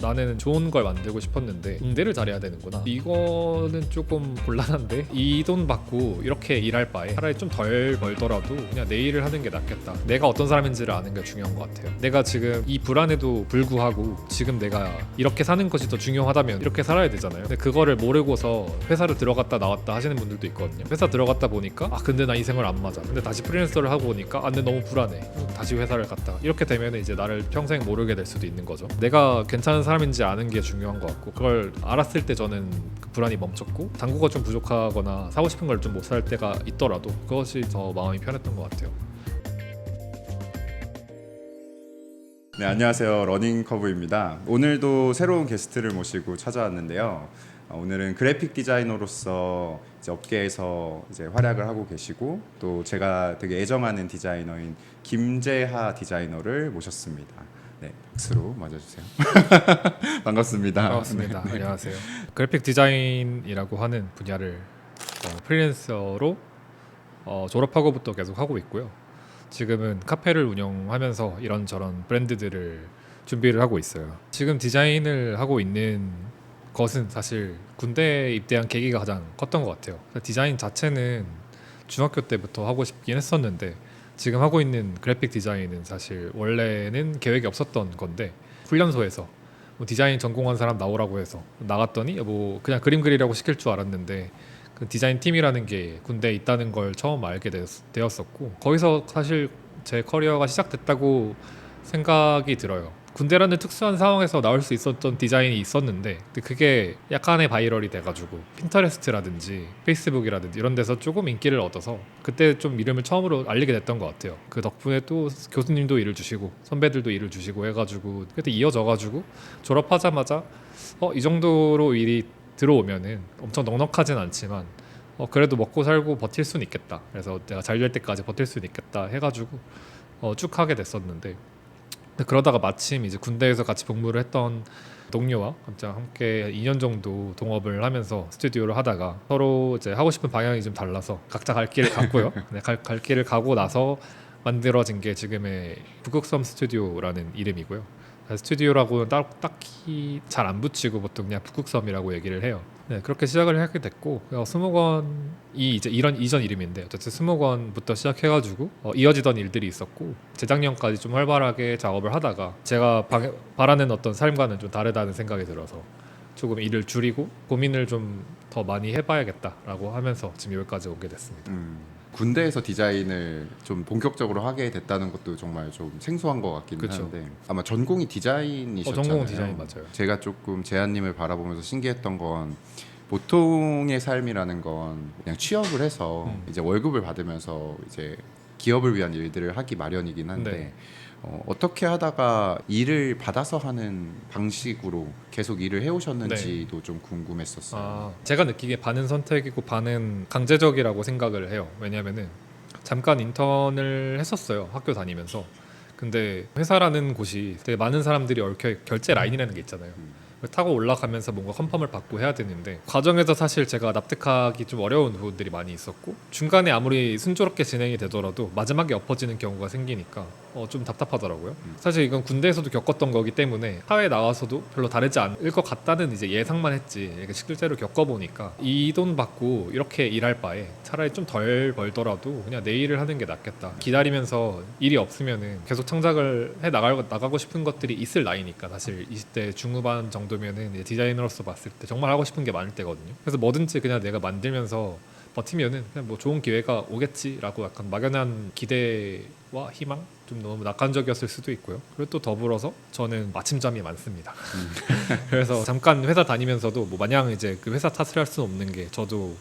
나는 좋은 걸 만들고 싶었는데 응대를 잘해야 되는구나. 이거는 조금 곤란한데 이 돈 받고 이렇게 일할 바에 차라리 좀 덜 벌더라도 그냥 내 일을 하는 게 낫겠다. 내가 어떤 사람인지를 아는 게 중요한 것 같아요. 내가 지금 이 불안에도 불구하고 지금 내가 이렇게 사는 것이 더 중요하다면 이렇게 살아야 되잖아요. 근데 그거를 모르고서 회사를 들어갔다 나왔다 하시는 분들도 있거든요. 회사 들어갔다 보니까 근데 나 이 생활 안 맞아. 근데 다시 프리랜서를 하고 보니까 근데 너무 불안해. 다시 회사를 갔다. 이렇게 되면 이제 나를 평생 모르게 될 수도 있는 거죠. 내가 괜찮은 사람인지 아는 게 중요한 것 같고, 그걸 알았을 때 저는 그 불안이 멈췄고, 당구가 좀 부족하거나 사고 싶은 걸 좀 못 살 때가 있더라도 그것이 더 마음이 편했던 것 같아요. 네, 안녕하세요. 러닝커브입니다. 오늘도 새로운 게스트를 모시고 찾아왔는데요. 오늘은 그래픽 디자이너로서 이제 업계에서 이제 활약을 하고 계시고, 또 제가 되게 애정하는 디자이너인 김재하 디자이너를 모셨습니다. 네, 박수로 맞아주세요. 반갑습니다. 반갑습니다. 네. 안녕하세요. 그래픽 디자인이라고 하는 분야를 프리랜서로 졸업하고부터 계속 하고 있고요. 지금은 카페를 운영하면서 이런저런 브랜드들을 준비를 하고 있어요. 지금 디자인을 하고 있는 것은 사실 군대에 입대한 계기가 가장 컸던 것 같아요. 디자인 자체는 중학교 때부터 하고 싶긴 했었는데, 지금 하고 있는 그래픽 디자인은 사실 원래는 계획이 없었던 건데, 훈련소에서 뭐 디자인 전공한 사람 나오라고 해서 나갔더니 뭐 그냥 그림 그리라고 시킬 줄 알았는데, 그 디자인 팀이라는 게 군대에 있다는 걸 처음 알게 되었었고, 거기서 사실 제 커리어가 시작됐다고 생각이 들어요. 군대라는 특수한 상황에서 나올 수 있었던 디자인이 있었는데, 그게 약간의 바이럴이 돼가지고 핀터레스트라든지 페이스북이라든지 이런 데서 조금 인기를 얻어서 그때 좀 이름을 처음으로 알리게 됐던 것 같아요. 그 덕분에 또 교수님도 일을 주시고 선배들도 일을 주시고 해가지고 그때 이어져가지고 졸업하자마자 이 정도로 일이 들어오면은 엄청 넉넉하진 않지만 그래도 먹고 살고 버틸 수는 있겠다. 그래서 내가 잘 될 때까지 버틸 수는 있겠다 해가지고 쭉 하게 됐었는데, 그러다가 마침 이제 군대에서 같이 복무를 했던 동료와 함께 2년 정도 동업을 하면서 스튜디오를 하다가 서로 이제 하고 싶은 방향이 좀 달라서 각자 갈 길을 갔고요. 네, 갈 길을 가고 나서 만들어진 게 지금의 북극섬 스튜디오라는 이름이고요. 스튜디오라고는 딱히 잘 안 붙이고 보통 그냥 북극섬이라고 얘기를 해요. 네, 그렇게 시작을 하게 됐고, 스모건이 이제 이런 이전 이름인데 어쨌든 스모건부터 시작해가지고 이어지던 일들이 있었고, 재작년까지 좀 활발하게 작업을 하다가 제가 바라는 어떤 삶과는 좀 다르다는 생각이 들어서 조금 일을 줄이고 고민을 좀 더 많이 해봐야겠다라고 하면서 지금 여기까지 오게 됐습니다. 군대에서 디자인을 좀 본격적으로 하게 됐다는 것도 정말 좀 생소한 것 같기는 그쵸. 한데, 아마 전공이 디자인이셨잖아요. 전공은 디자인 맞아요. 제가 조금 재한님을 바라보면서 신기했던 건, 보통의 삶이라는 건 그냥 취업을 해서 이제 월급을 받으면서 이제 기업을 위한 일들을 하기 마련이긴 한데, 네. 어떻게 하다가 일을 받아서 하는 방식으로 계속 일을 해오셨는지도 좀 궁금했었어요. 제가 느끼기에 반은 선택이고 반은 강제적이라고 생각을 해요. 왜냐면은 잠깐 인턴을 했었어요, 학교 다니면서. 근데 회사라는 곳이 되게 많은 사람들이 얽혀 결제 라인이라는 게 있잖아요. 타고 올라가면서 뭔가 컨펌을 받고 해야 되는데, 과정에서 사실 제가 납득하기 좀 어려운 부분들이 많이 있었고, 중간에 아무리 순조롭게 진행이 되더라도 마지막에 엎어지는 경우가 생기니까 좀 답답하더라고요. 사실 이건 군대에서도 겪었던 거기 때문에 사회에 나와서도 별로 다르지 않을 것 같다는 이제 예상만 했지, 이렇게 실제로 겪어보니까 이 돈 받고 이렇게 일할 바에 차라리 좀 덜 벌더라도 그냥 내 일을 하는 게 낫겠다. 기다리면서 일이 없으면은 계속 창작을 해 나가고 싶은 것들이 있을 나이니까, 사실 20대 중후반 정도면은 이제 디자이너로서 봤을 때 정말 하고 싶은 게 많을 때거든요. 그래서 뭐든지 그냥 내가 만들면서 버티면은 그냥 뭐 좋은 기회가 오겠지라고 약간 막연한 기대와 희망, 좀 너무 낙관적이었을 수도 있고요. 그리고 또 더불어서 저는 마침잠이 많습니다. 그래서 잠깐 회사 다니면서도 뭐 마냥 이제 그 회사 탓을 할 수는 없는 게, 저도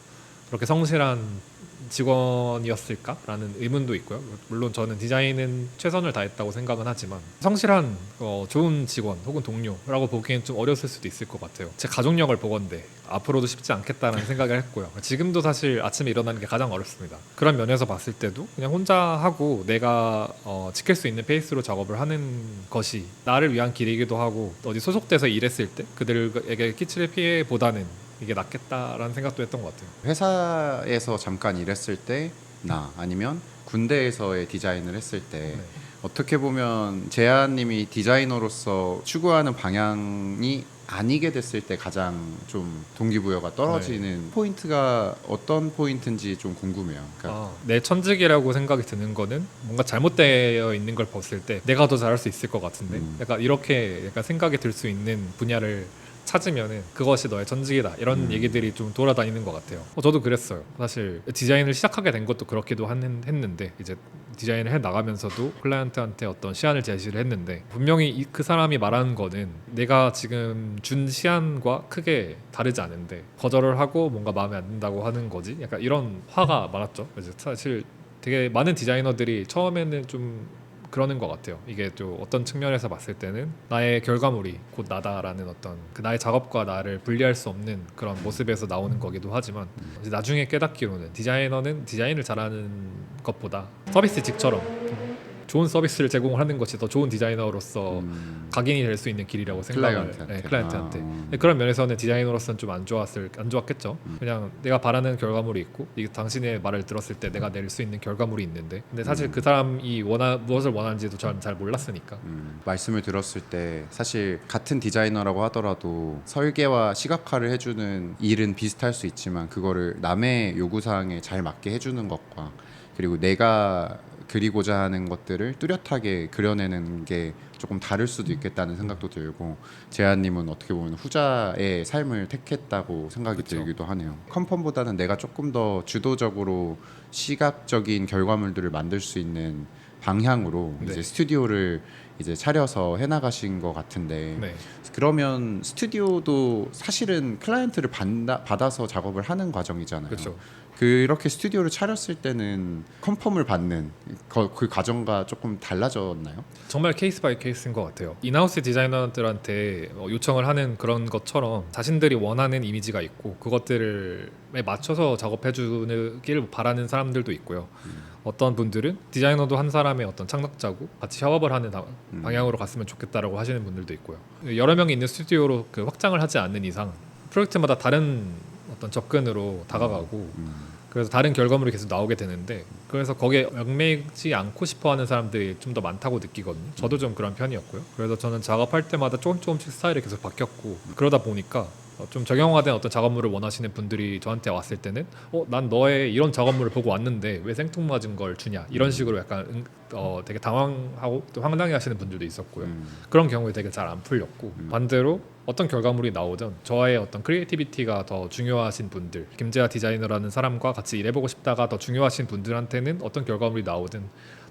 그렇게 성실한 직원이었을까라는 의문도 있고요. 물론 저는 디자인은 최선을 다했다고 생각은 하지만, 성실한 좋은 직원 혹은 동료라고 보기엔 좀 어려웠을 수도 있을 것 같아요. 제 가족력을 보건대 앞으로도 쉽지 않겠다는 생각을 했고요. 지금도 사실 아침에 일어나는 게 가장 어렵습니다. 그런 면에서 봤을 때도 그냥 혼자 하고 내가 지킬 수 있는 페이스로 작업을 하는 것이 나를 위한 길이기도 하고, 어디 소속돼서 일했을 때 그들에게 끼칠 피해보다는 이게 낫겠다라는 생각도 했던 것 같아요. 회사에서 잠깐 일했을 때나 아니면 군대에서의 디자인을 했을 때 네. 어떻게 보면 재한님이 디자이너로서 추구하는 방향이 아니게 됐을 때 가장 좀 동기부여가 떨어지는 포인트가 어떤 포인트인지 좀 궁금해요. 그러니까 내 천직이라고 생각이 드는 거는 뭔가 잘못되어 있는 걸 봤을 때 내가 더 잘할 수 있을 것 같은데 약간 이렇게 약간 생각이 들 수 있는 분야를 찾으면은 그것이 너의 천직이다 이런 얘기들이 좀 돌아다니는 것 같아요. 저도 그랬어요. 사실 디자인을 시작하게 된 것도 그렇기도 했는데 이제 디자인을 해 나가면서도 클라이언트한테 어떤 시안을 제시를 했는데 분명히 그 사람이 말하는 거는 내가 지금 준 시안과 크게 다르지 않은데 거절을 하고 뭔가 마음에 안 든다고 하는 거지. 약간 이런 화가 많았죠. 그래서 사실 되게 많은 디자이너들이 처음에는 좀 그러는 것 같아요. 이게 또 어떤 측면에서 봤을 때는 나의 결과물이 곧 나다라는 어떤 그 나의 작업과 나를 분리할 수 없는 그런 모습에서 나오는 거기도 하지만 이제 나중에 깨닫기로는 디자이너는 디자인을 잘하는 것보다 서비스직처럼 좋은 서비스를 제공하는 것이 더 좋은 디자이너로서 각인이 될 수 있는 길이라고 생각을 클라이언트한테. 그런 면에서는 디자이너로서는 좀 안 좋았겠죠. 그냥 내가 바라는 결과물이 있고 이게 당신의 말을 들었을 때 내가 내릴 수 있는 결과물이 있는데 근데 사실 그 사람이 무엇을 원하는지도 저는 잘 몰랐으니까. 말씀을 들었을 때 사실 같은 디자이너라고 하더라도 설계와 시각화를 해주는 일은 비슷할 수 있지만 그거를 남의 요구사항에 잘 맞게 해주는 것과 그리고 내가 그리고자 하는 것들을 뚜렷하게 그려내는 게 조금 다를 수도 있겠다는 생각도 들고 재한님은 어떻게 보면 후자의 삶을 택했다고 생각이 그쵸. 들기도 하네요. 컨펌보다는 내가 조금 더 주도적으로 시각적인 결과물들을 만들 수 있는 방향으로 네. 이제 스튜디오를 이제 차려서 해나가신 것 같은데 네. 그러면 스튜디오도 사실은 클라이언트를 받아서 작업을 하는 과정이잖아요. 그렇죠. 그렇게 스튜디오를 차렸을 때는 컨펌을 받는 그 과정과 조금 달라졌나요? 정말 케이스 바이 케이스인 것 같아요. 인하우스 디자이너들한테 요청을 하는 그런 것처럼 자신들이 원하는 이미지가 있고 그것들에 맞춰서 작업해주길 바라는 사람들도 있고요. 어떤 분들은 디자이너도 한 사람의 어떤 창작자고 같이 협업을 하는 방향으로 갔으면 좋겠다라고 하시는 분들도 있고요. 여러 명이 있는 스튜디오로 그 확장을 하지 않는 이상 프로젝트마다 다른 어떤 접근으로 다가가고 그래서 다른 결과물이 계속 나오게 되는데 그래서 거기에 얽매이지 않고 싶어하는 사람들이 좀 더 많다고 느끼거든요. 저도 좀 그런 편이었고요. 그래서 저는 작업할 때마다 조금씩 스타일이 계속 바뀌었고 그러다 보니까 좀 정형화된 어떤 작업물을 원하시는 분들이 저한테 왔을 때는 난 너의 이런 작업물을 보고 왔는데 왜 생뚱맞은 걸 주냐 이런 식으로 약간 되게 당황하고 또 황당해하시는 분들도 있었고요. 그런 경우에 되게 잘 안 풀렸고 반대로 어떤 결과물이 나오든 저의 어떤 크리에이티비티가 더 중요하신 분들, 김재하 디자이너라는 사람과 같이 일해보고 싶다가 더 중요하신 분들한테는 어떤 결과물이 나오든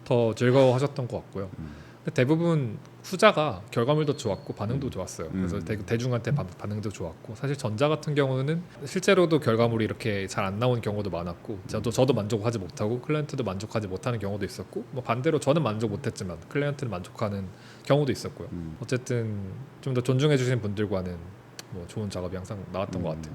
더 즐거워하셨던 것 같고요. 근데 대부분 후자가 결과물도 좋았고 반응도 좋았어요. 그래서 대중한테 반응도 좋았고 사실 전자 같은 경우는 실제로도 결과물이 이렇게 잘 안 나오는 경우도 많았고 저도 만족하지 못하고 클라이언트도 만족하지 못하는 경우도 있었고 뭐 반대로 저는 만족 못했지만 클라이언트는 만족하는 경우도 있었고요. 어쨌든 좀 더 존중해 주시는 분들과는 뭐 좋은 작업이 항상 나왔던 것 같아요.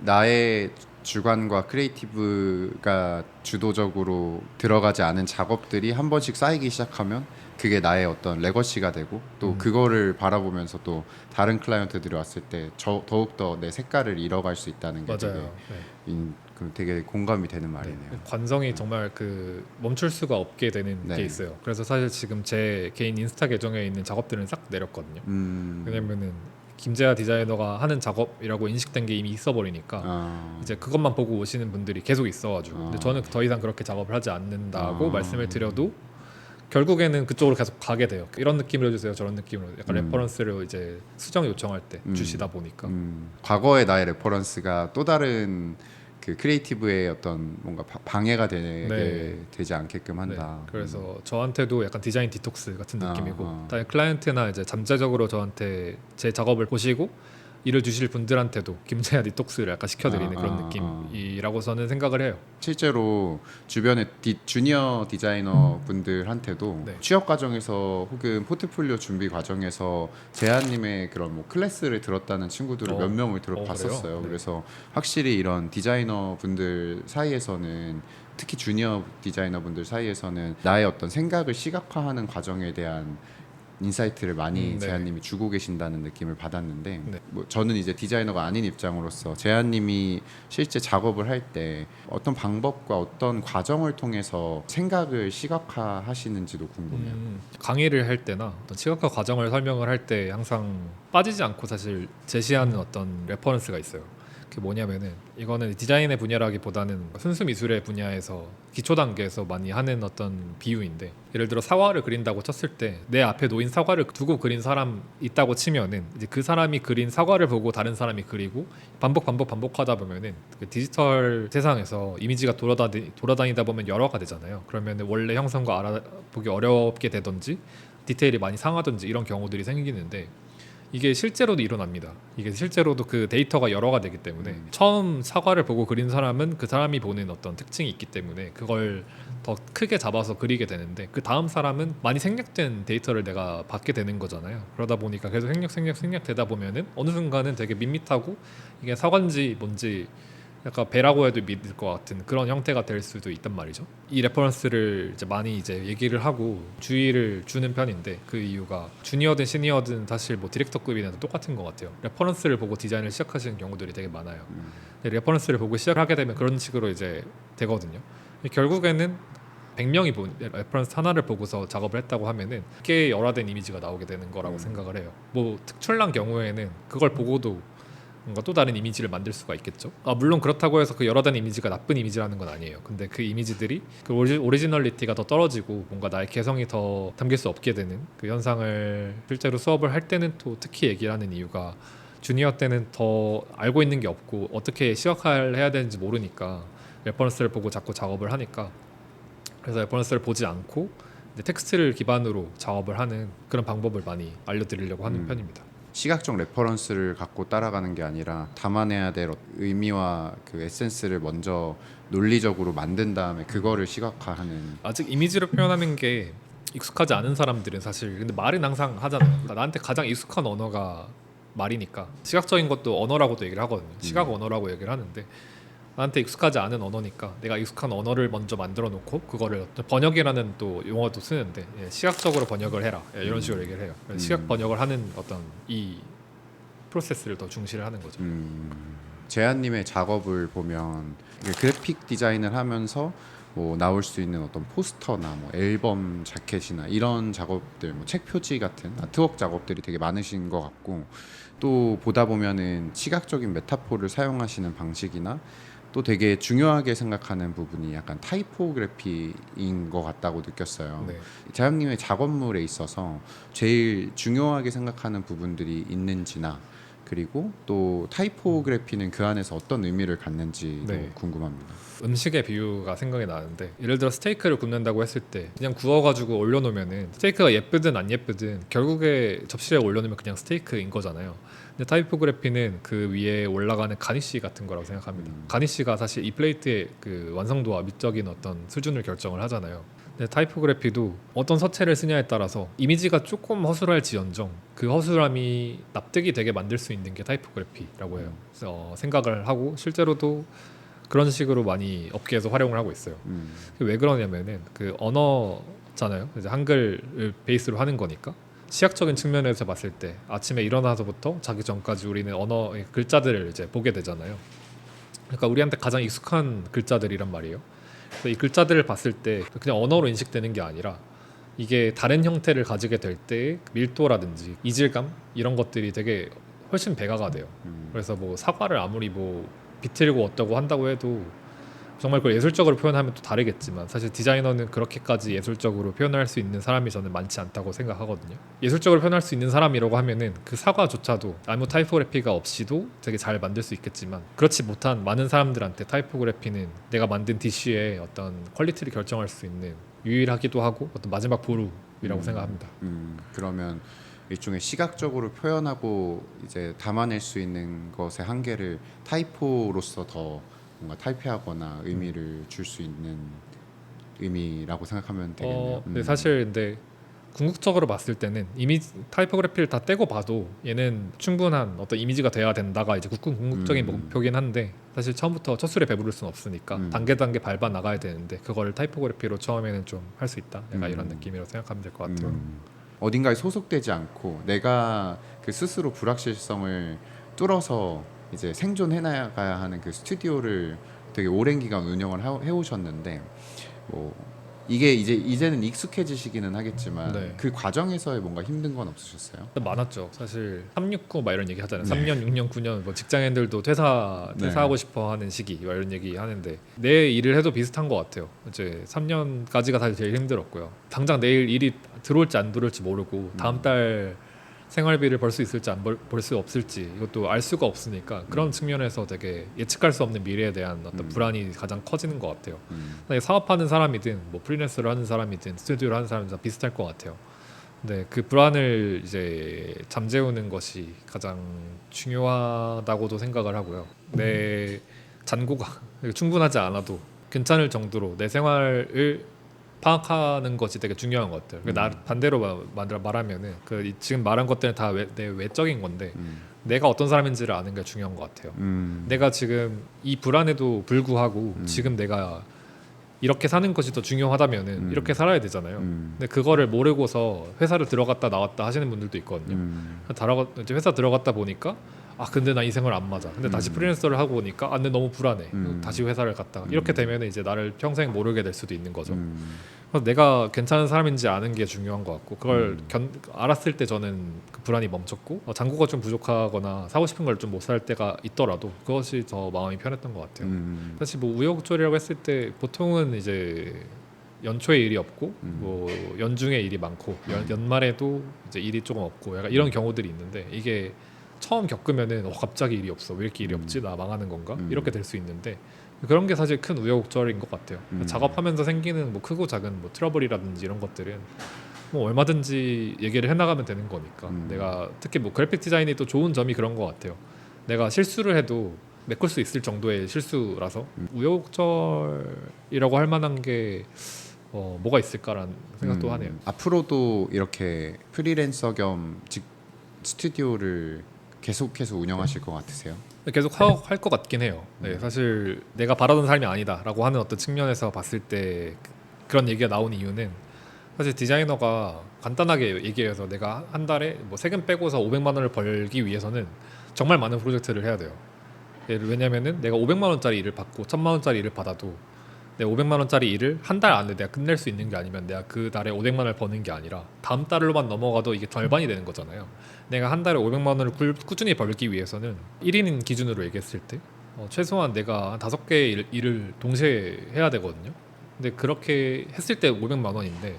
나의 주관과 크리에이티브가 주도적으로 들어가지 않은 작업들이 한 번씩 쌓이기 시작하면 그게 나의 어떤 레거시가 되고 또 그거를 바라보면서 또 다른 클라이언트들이 왔을 때 더욱더 내 색깔을 잃어갈 수 있다는 게 맞아요. 되게 공감이 되는 말이네요. 관성이 정말 그 멈출 수가 없게 되는 네. 게 있어요. 그래서 사실 지금 제 개인 인스타 계정에 있는 작업들은 싹 내렸거든요. 왜냐면은 김재하 디자이너가 하는 작업이라고 인식된 게 이미 있어버리니까 이제 그것만 보고 오시는 분들이 계속 있어가지고 근데 저는 더 이상 그렇게 작업을 하지 않는다고 말씀을 드려도 결국에는 그쪽으로 계속 가게 돼요. 이런 느낌으로 해주세요, 저런 느낌으로 약간 레퍼런스를 이제 수정 요청할 때 주시다 보니까 과거의 나의 레퍼런스가 또 다른 그 크리에이티브의 어떤 뭔가 방해가 되지 않게끔 한다. 네, 그래서 저한테도 약간 디자인 디톡스 같은 느낌이고 다른 클라이언트나 이제 잠재적으로 저한테 제 작업을 보시고 일을 주실 분들한테도 김재하 디톡스를 약간 시켜드리는 그런 느낌이라고 저는 생각을 해요. 실제로 주변의 주니어 디자이너 분들한테도 네. 취업 과정에서 혹은 포트폴리오 준비 과정에서 재한님의 그런 뭐 클래스를 들었다는 친구들을 몇 명을 봤었어요. 그래요? 네. 그래서 확실히 이런 디자이너 분들 사이에서는 특히 주니어 디자이너 분들 사이에서는 나의 어떤 생각을 시각화하는 과정에 대한 인사이트를 많이 네. 재한님이 주고 계신다는 느낌을 받았는데 네. 뭐 저는 이제 디자이너가 아닌 입장으로서 재한님이 실제 작업을 할 때 어떤 방법과 어떤 과정을 통해서 생각을 시각화하시는지도 궁금해요. 강의를 할 때나 어떤 시각화 과정을 설명을 할 때 항상 빠지지 않고 사실 제시하는 어떤 레퍼런스가 있어요. 그게 뭐냐면은 이거는 디자인의 분야라기보다는 순수 미술의 분야에서 기초 단계에서 많이 하는 어떤 비유인데, 예를 들어 사과를 그린다고 쳤을 때 내 앞에 놓인 사과를 두고 그린 사람 있다고 치면은 이제 그 사람이 그린 사과를 보고 다른 사람이 그리고 반복하다 보면은 그 디지털 세상에서 이미지가 돌아다니다 보면 열화가 되잖아요. 그러면은 원래 형상과 알아보기 어렵게 되던지 디테일이 많이 상하던지 이런 경우들이 생기는데, 이게 실제로도 일어납니다. 이게 실제로도 그 데이터가 열화가 되기 때문에 처음 사과를 보고 그린 사람은 그 사람이 보는 어떤 특징이 있기 때문에 그걸 더 크게 잡아서 그리게 되는데, 그 다음 사람은 많이 생략된 데이터를 내가 받게 되는 거잖아요. 그러다 보니까 계속 생략 되다 보면은 어느 순간은 되게 밋밋하고 이게 사과인지 뭔지 약간 배라고 해도 믿을 것 같은 그런 형태가 될 수도 있단 말이죠. 이 레퍼런스를 이제 많이 이제 얘기를 하고 주의를 주는 편인데, 그 이유가 주니어든 시니어든 사실 뭐 디렉터급이나 똑같은 것 같아요. 레퍼런스를 보고 디자인을 시작하시는 경우들이 되게 많아요. 근데 레퍼런스를 보고 시작하게 되면 그런 식으로 이제 되거든요. 결국에는 100명이 본 레퍼런스 하나를 보고서 작업을 했다고 하면은 꽤 열화된 이미지가 나오게 되는 거라고 생각을 해요. 뭐 특출난 경우에는 그걸 보고도 뭔가 또 다른 이미지를 만들 수가 있겠죠. 물론 그렇다고 해서 그 열화된 이미지가 나쁜 이미지라는 건 아니에요. 근데 그 이미지들이 그 오리지널리티가 더 떨어지고 뭔가 나의 개성이 더 담길 수 없게 되는 그 현상을 실제로 수업을 할 때는 또 특히 얘기를 하는 이유가, 주니어 때는 더 알고 있는 게 없고 어떻게 시각화를 해야 되는지 모르니까 레퍼런스를 보고 자꾸 작업을 하니까, 그래서 레퍼런스를 보지 않고 이제 텍스트를 기반으로 작업을 하는 그런 방법을 많이 알려드리려고 하는 편입니다. 시각적 레퍼런스를 갖고 따라가는 게 아니라 담아내야 될 의미와 그 에센스를 먼저 논리적으로 만든 다음에 그거를 시각화하는. 아직 이미지로 표현하는 게 익숙하지 않은 사람들은 사실, 근데 말은 항상 하잖아요. 그러니까 나한테 가장 익숙한 언어가 말이니까 시각적인 것도 언어라고도 얘기를 하거든요. 시각 언어라고 얘기를 하는데, 나한테 익숙하지 않은 언어니까 내가 익숙한 언어를 먼저 만들어 놓고 그거를 번역이라는 또 용어도 쓰는데, 시각적으로 번역을 해라, 이런 식으로 얘기를 해요. 그래서 시각 번역을 하는 어떤 이 프로세스를 더 중시를 하는 거죠. 재한님의 작업을 보면 이게 그래픽 디자인을 하면서 뭐 나올 수 있는 어떤 포스터나 뭐 앨범 자켓이나 이런 작업들, 뭐 책 표지 같은 아트웍 작업들이 되게 많으신 것 같고, 또 보다 보면은 시각적인 메타포를 사용하시는 방식이나 또 되게 중요하게 생각하는 부분이 약간 타이포그래피인 것 같다고 느꼈어요. 네. 재한님의 작업물에 있어서 제일 중요하게 생각하는 부분들이 있는지나, 그리고 또 타이포그래피는 그 안에서 어떤 의미를 갖는지도 네. 궁금합니다. 음식의 비유가 생각이 나는데, 예를 들어 스테이크를 굽는다고 했을 때 그냥 구워가지고 올려놓으면은 스테이크가 예쁘든 안 예쁘든 결국에 접시에 올려놓으면 그냥 스테이크인 거잖아요. 근데 타이포그래피는 그 위에 올라가는 가니쉬 같은 거라고 생각합니다. 가니쉬가 사실 이 플레이트의 그 완성도와 미적인 어떤 수준을 결정을 하잖아요. 근데 타이포그래피도 어떤 서체를 쓰냐에 따라서 이미지가 조금 허술할지언정 그 허술함이 납득이 되게 만들 수 있는 게 타이포그래피라고 해요. 그래서 생각을 하고 실제로도 그런 식으로 많이 업계에서 활용을 하고 있어요. 왜 그러냐면은 그 언어잖아요. 이제 한글을 베이스로 하는 거니까 시각적인 측면에서 봤을 때 아침에 일어나서부터 자기 전까지 우리는 언어의 글자들을 이제 보게 되잖아요. 그러니까 우리한테 가장 익숙한 글자들이란 말이에요. 그래서 이 글자들을 봤을 때 그냥 언어로 인식되는 게 아니라 이게 다른 형태를 가지게 될 때 밀도라든지 이질감 이런 것들이 되게 훨씬 배가가 돼요. 그래서 뭐 사과를 아무리 뭐 비틀고 어쩌고 한다고 해도 정말 그걸 예술적으로 표현하면 또 다르겠지만, 사실 디자이너는 그렇게까지 예술적으로 표현할 수 있는 사람이 저는 많지 않다고 생각하거든요. 예술적으로 표현할 수 있는 사람이라고 하면은 그 사과조차도 아무 타이포그래피가 없이도 되게 잘 만들 수 있겠지만, 그렇지 못한 많은 사람들한테 타이포그래피는 내가 만든 디쉬의 어떤 퀄리티를 결정할 수 있는 유일하기도 하고 어떤 마지막 보루이라고 생각합니다. 그러면 일종의 시각적으로 표현하고 이제 담아낼 수 있는 것의 한계를 타이포로서 더 뭔가 탈피하거나 의미를 줄 수 있는 의미라고 생각하면 되겠네요. 근데 사실 근데 궁극적으로 봤을 때는 이미지 타이포그래피를 다 떼고 봐도 얘는 충분한 어떤 이미지가 돼야 된다가 이제 궁극적인 목표긴 한데, 사실 처음부터 첫 술에 배부를 수는 없으니까 단계 밟아 나가야 되는데 그걸 타이포그래피로 처음에는 좀 할 수 있다. 약간 이런 느낌이라고 생각하면 될 것 같아요. 어딘가에 소속되지 않고 내가 그 스스로 불확실성을 뚫어서 이제 생존해 나가야 하는 그 스튜디오를 되게 오랜 기간 운영을 해오셨는데 뭐 이게 이제는 익숙해지시기는 하겠지만 네. 그 과정에서의 뭔가 힘든 건 없으셨어요? 많았죠. 사실 369 막 이런 얘기 하잖아요. 네. 3년, 6년, 9년 뭐 직장인들도 퇴사하고 싶어 하는 시기 막 이런 얘기 하는데 내 일을 해도 비슷한 것 같아요. 이제 3년까지가 사실 제일 힘들었고요. 당장 내일 일이 들어올지 안 들어올지 모르고 다음 달 생활비를 벌 수 있을지 안 벌 수 없을지 이것도 알 수가 없으니까 그런 측면에서 되게 예측할 수 없는 미래에 대한 어떤 불안이 가장 커지는 것 같아요. 사업하는 사람이든 뭐 프리랜서를 하는 사람이든 스튜디오를 하는 사람이든 다 비슷할 것 같아요. 근데 그 불안을 이제 잠재우는 것이 가장 중요하다고도 생각을 하고요. 내 잔고가 충분하지 않아도 괜찮을 정도로 내 생활을 파악하는 것이 되게 중요한 것 같아요. 나 반대로 말하면은 지금 말한 것들은 다 내 외적인 건데 내가 어떤 사람인지를 아는 게 중요한 것 같아요. 내가 지금 이 불안에도 불구하고 지금 내가 이렇게 사는 것이 더 중요하다면은 이렇게 살아야 되잖아요. 근데 그거를 모르고서 회사를 들어갔다 나왔다 하시는 분들도 있거든요. 이제 회사 들어갔다 보니까 근데 나 이 생활 안 맞아. 근데 다시 프리랜서를 하고 보니까 근데 너무 불안해. 다시 회사를 갔다가 이렇게 되면 이제 나를 평생 모르게 될 수도 있는 거죠. 그래서 내가 괜찮은 사람인지 아는 게 중요한 것 같고 그걸 알았을 때 저는 그 불안이 멈췄고 잔고가 좀 부족하거나 사고 싶은 걸 좀 못 살 때가 있더라도 그것이 더 마음이 편했던 것 같아요. 사실 뭐 우여곡절이라고 했을 때 보통은 이제 연초에 일이 없고 뭐 연중에 일이 많고 연말에도 이제 일이 조금 없고 약간 이런 경우들이 있는데 이게 처음 겪으면은 갑자기 일이 없어 왜 이렇게 일이 없지 나 망하는 건가 이렇게 될 수 있는데 그런 게 사실 큰 우여곡절인 것 같아요. 작업하면서 생기는 뭐 크고 작은 뭐 트러블이라든지 이런 것들은 뭐 얼마든지 얘기를 해나가면 되는 거니까 내가 특히 뭐 그래픽 디자인이 또 좋은 점이 그런 것 같아요. 내가 실수를 해도 메꿀 수 있을 정도의 실수라서 우여곡절이라고 할 만한 게 뭐가 있을까라는 생각도 하네요. 앞으로도 이렇게 프리랜서 겸 스튜디오를 계속해서 운영하실 것 같으세요? 계속 할 것 같긴 해요. 네, 사실 내가 바라던 삶이 아니다라고 하는 어떤 측면에서 봤을 때 그런 얘기가 나온 이유는 사실 디자이너가 간단하게 얘기해서 내가 한 달에 뭐 세금 빼고서 500만 원을 벌기 위해서는 정말 많은 프로젝트를 해야 돼요. 왜냐면은 내가 500만 원짜리 일을 받고 1000만 원짜리 일을 받아도 내가 500만 원짜리 일을 한 달 안에 내가 끝낼 수 있는 게 아니면 내가 그 달에 500만 원을 버는 게 아니라 다음 달로만 넘어가도 이게 절반이 되는 거잖아요. 내가 한 달에 500만 원을 꾸준히 벌기 위해서는 1인인 기준으로 얘기했을 때 최소한 내가 한 5개의 일을 동시에 해야 되거든요. 근데 그렇게 했을 때 500만 원인데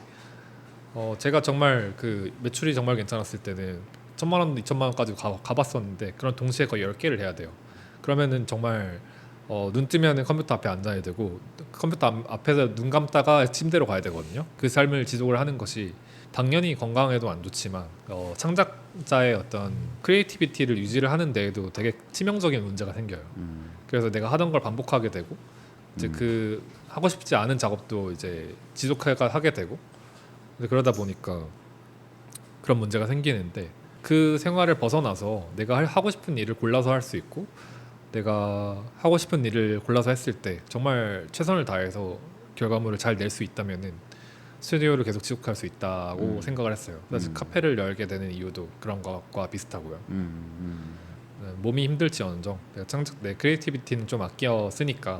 제가 정말 그 매출이 정말 괜찮았을 때는 1000만 원, 2000만 원까지 가봤었는데 그런 동시에 거의 10개를 해야 돼요. 그러면은 정말 눈 뜨면은 컴퓨터 앞에 앉아야 되고 컴퓨터 앞에서 눈 감다가 침대로 가야 되거든요. 그 삶을 지속을 하는 것이 당연히 건강에도 안 좋지만 창작자의 어떤 크리에이티비티를 유지를 하는 데에도 되게 치명적인 문제가 생겨요. 그래서 내가 하던 걸 반복하게 되고 이제 그 하고 싶지 않은 작업도 이제 하게 되고 그러다 보니까 그런 문제가 생기는데 그 생활을 벗어나서 내가 하고 싶은 일을 골라서 할 수 있고 내가 하고 싶은 일을 골라서 했을 때 정말 최선을 다해서 결과물을 잘 낼 수 있다면은 스튜디오를 계속 지속할 수 있다고 생각을 했어요. 사실 카페를 열게 되는 이유도 그런 것과 비슷하고요. 몸이 힘들지언정 내가 내 크리에이티비티는 좀 아껴 쓰니까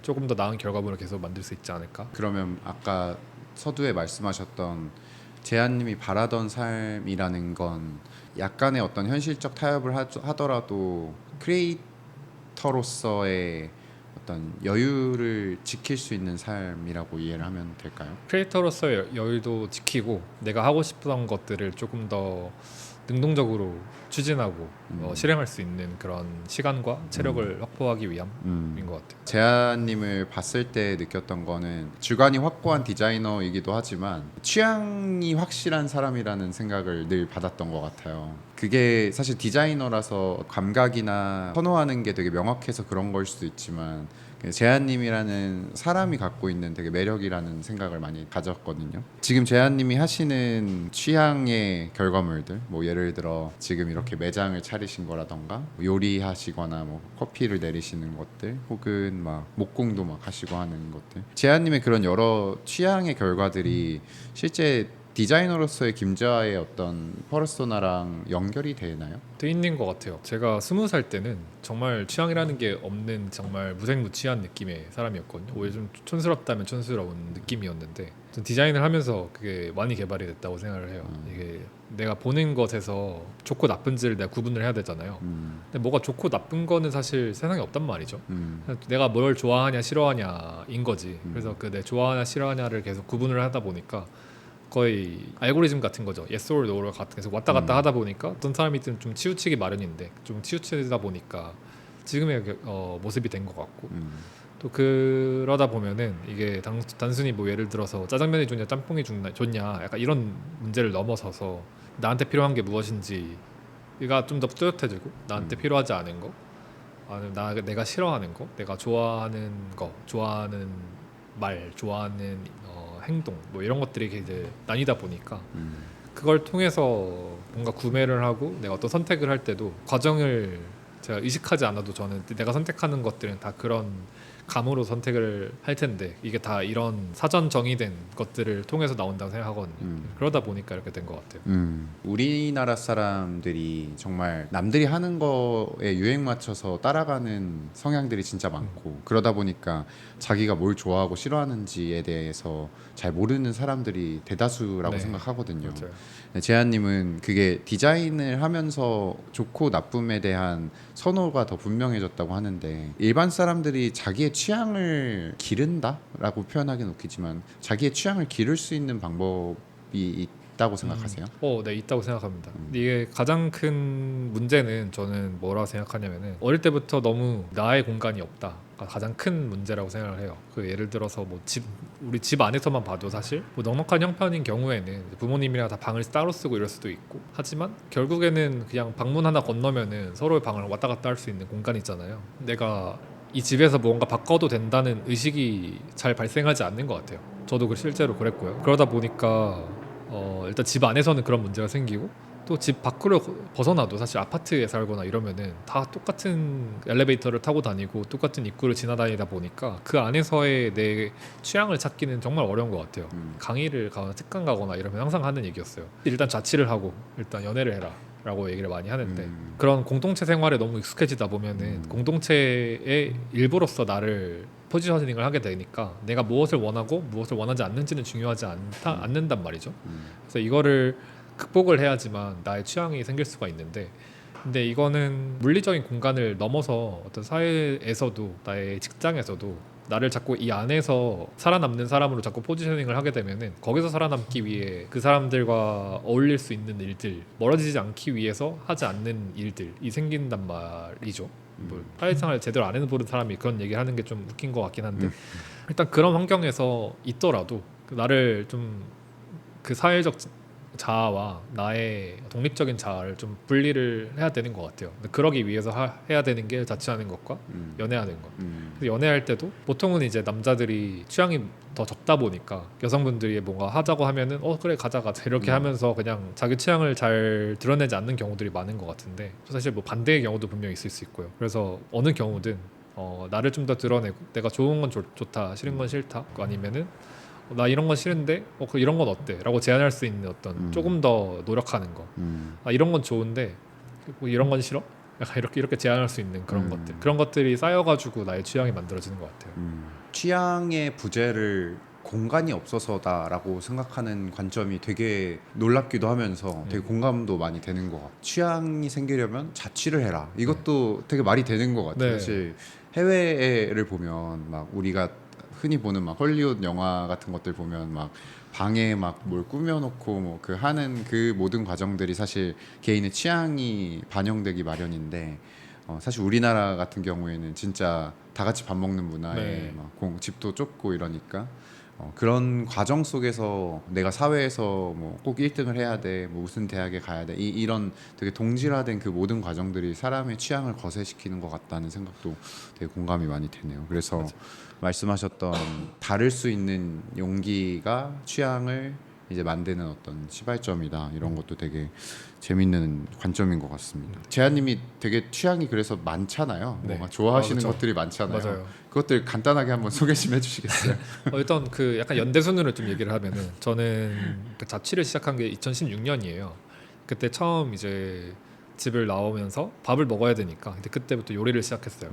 조금 더 나은 결과물을 계속 만들 수 있지 않을까. 그러면 아까 서두에 말씀하셨던 재한님이 바라던 삶이라는 건 약간의 어떤 현실적 타협을 하더라도 크리에이터로서의 어떤 여유를 지킬 수 있는 삶이라고 이해를 하면 될까요? 크리에이터로서의 여유도 지키고 내가 하고 싶던 것들을 조금 더 능동적으로 추진하고 실행할 수 있는 그런 시간과 체력을 확보하기 위함인 것 같아요. 재한님을 봤을 때 느꼈던 거는 주관이 확고한 디자이너이기도 하지만 취향이 확실한 사람이라는 생각을 늘 받았던 것 같아요. 그게 사실 디자이너라서 감각이나 선호하는 게 되게 명확해서 그런 걸 수도 있지만 재한님이라는 사람이 갖고 있는 되게 매력이라는 생각을 많이 가졌거든요. 지금 재한님이 하시는 취향의 결과물들, 뭐 예를 들어 지금 이렇게 매장을 차리신 거라던가 요리하시거나 뭐 커피를 내리시는 것들, 혹은 막 목공도 막 하시고 하는 것들, 재한님의 그런 여러 취향의 결과들이 실제 디자이너로서의 김재화의 어떤 퍼스토나랑 연결이 되나요? 돼 있는 것 같아요. 제가 20살 때는 정말 취향이라는 게 없는 정말 무색무취한 느낌의 사람이었거든요. 오히려 좀 촌스럽다면 촌스러운 느낌이었는데 전 디자인을 하면서 그게 많이 개발이 됐다고 생각을 해요. 이게 내가 보는 것에서 좋고 나쁜지를 내가 구분을 해야 되잖아요. 근데 뭐가 좋고 나쁜 거는 사실 세상에 없단 말이죠. 내가 뭘 좋아하냐 싫어하냐인 거지. 그래서 그 내 좋아하냐 싫어하냐를 계속 구분을 하다 보니까 거의 알고리즘 같은 거죠. yes or no를 계속 왔다 갔다 하다 보니까 어떤 사람이 좀 치우치기 마련인데 좀 치우치다 보니까 지금의 모습이 된 것 같고 또 그러다 보면은 이게 단순히 뭐 예를 들어서 짜장면이 좋냐 짬뽕이 좋냐 약간 이런 문제를 넘어서서 나한테 필요한 게 무엇인지가 좀 더 뚜렷해지고 나한테 필요하지 않은 거 아니면 내가 싫어하는 거 내가 좋아하는 거 좋아하는 말 좋아하는 행동 뭐 이런 것들이 이제 나뉘다 보니까 그걸 통해서 뭔가 구매를 하고 내가 어떤 선택을 할 때도 과정을 제가 의식하지 않아도 저는 내가 선택하는 것들은 다 그런 감으로 선택을 할 텐데 이게 다 이런 사전 정의된 것들을 통해서 나온다고 생각하거든요. 그러다 보니까 이렇게 된 것 같아요. 우리나라 사람들이 정말 남들이 하는 거에 유행 맞춰서 따라가는 성향들이 진짜 많고 그러다 보니까 자기가 뭘 좋아하고 싫어하는지에 대해서 잘 모르는 사람들이 대다수라고 네. 생각하거든요. 맞아요. 재한님은 그게 디자인을 하면서 좋고 나쁨에 대한 선호가 더 분명해졌다고 하는데 일반 사람들이 자기의 취향을 기른다라고 표현하기는 웃기지만 자기의 취향을 기를 수 있는 방법이 있다고 생각하세요? 네, 있다고 생각합니다. 이게 가장 큰 문제는 저는 뭐라고 생각하냐면은 어릴 때부터 너무 나의 공간이 없다. 가장 큰 문제라고 생각을 해요. 그 예를 들어서 뭐 우리 집 안에서만 봐도 사실 뭐 넉넉한 형편인 경우에는 부모님이랑 다 방을 따로 쓰고 이럴 수도 있고 하지만 결국에는 그냥 방문 하나 건너면은 서로의 방을 왔다 갔다 할 수 있는 공간이 있잖아요. 내가 이 집에서 뭔가 바꿔도 된다는 의식이 잘 발생하지 않는 것 같아요. 저도 실제로 그랬고요. 그러다 보니까 일단 집 안에서는 그런 문제가 생기고 또 집 밖으로 벗어나도 사실 아파트에 살거나 이러면은 다 똑같은 엘리베이터를 타고 다니고 똑같은 입구를 지나다니다 보니까 그 안에서의 내 취향을 찾기는 정말 어려운 것 같아요. 강의를 가거나 특강 가거나 이러면 항상 하는 얘기였어요. 일단 자취를 하고 일단 연애를 해라 라고 얘기를 많이 하는데 그런 공동체 생활에 너무 익숙해지다 보면은 공동체의 일부로서 나를 포지셔닝을 하게 되니까 내가 무엇을 원하고 무엇을 원하지 않는지는 중요하지 않는단 말이죠. 그래서 이거를 극복을 해야지만 나의 취향이 생길 수가 있는데 근데 이거는 물리적인 공간을 넘어서 어떤 사회에서도 나의 직장에서도 나를 자꾸 이 안에서 살아남는 사람으로 자꾸 포지셔닝을 하게 되면은 거기서 살아남기 위해 그 사람들과 어울릴 수 있는 일들 멀어지지 않기 위해서 하지 않는 일들이 생긴단 말이죠. 뭐 사회생활 제대로 안 해보는 사람이 그런 얘기를 하는 게 좀 웃긴 것 같긴 한데 일단 그런 환경에서 있더라도 나를 좀 그 사회적 자아와 나의 독립적인 자아를 좀 분리를 해야 되는 것 같아요. 근데 그러기 위해서 해야 되는 게 자취하는 것과 연애하는 것. 그래서 연애할 때도 보통은 이제 남자들이 취향이 더 적다 보니까 여성분들이 뭔가 하자고 하면은 그래 가자 이렇게 하면서 그냥 자기 취향을 잘 드러내지 않는 경우들이 많은 것 같은데 사실 뭐 반대의 경우도 분명히 있을 수 있고요. 그래서 어느 경우든 나를 좀 더 드러내고 내가 좋은 건 좋다 싫은 건 싫다 아니면은 나 이런 건 싫은데 이런 건 어때? 라고 제안할 수 있는 어떤 조금 더 노력하는 거 이런 건 좋은데 뭐 이런 건 싫어? 약간 이렇게 제안할 수 있는 그런 것들 그런 것들이 쌓여가지고 나의 취향이 만들어지는 것 같아요. 취향의 부재를 공간이 없어서다라고 생각하는 관점이 되게 놀랍기도 하면서 되게 공감도 많이 되는 것 같아요. 취향이 생기려면 자취를 해라 이것도 되게 말이 되는 것 같아요. 네. 사실 해외를 보면 막 우리가 흔히 보는 막 헐리우드 영화 같은 것들 보면 막 방에 막 뭘 꾸며놓고 뭐 그 하는 그 모든 과정들이 사실 개인의 취향이 반영되기 마련인데 사실 우리나라 같은 경우에는 진짜 다 같이 밥 먹는 문화에 네. 막 집도 좁고 이러니까 그런 과정 속에서 내가 사회에서 뭐 꼭 1등을 해야 돼, 뭐 무슨 대학에 가야 돼, 이런 되게 동질화된 그 모든 과정들이 사람의 취향을 거세시키는 것 같다는 생각도 되게 공감이 많이 되네요. 그래서 말씀하셨던 다를 수 있는 용기가 취향을 이제 만드는 어떤 시발점이다 이런 것도 되게 재밌는 관점인 것 같습니다. 재한님이 되게 취향이 그래서 많잖아요. 네. 뭔가 좋아하시는 그쵸. 것들이 많잖아요. 맞아요. 그것들 간단하게 한번 소개 좀 해주시겠어요? 일단 그 약간 연대 순으로 좀 얘기를 하면은 저는 그 자취를 시작한 게 2016년이에요. 그때 처음 이제 집을 나오면서 밥을 먹어야 되니까 근데 그때부터 요리를 시작했어요.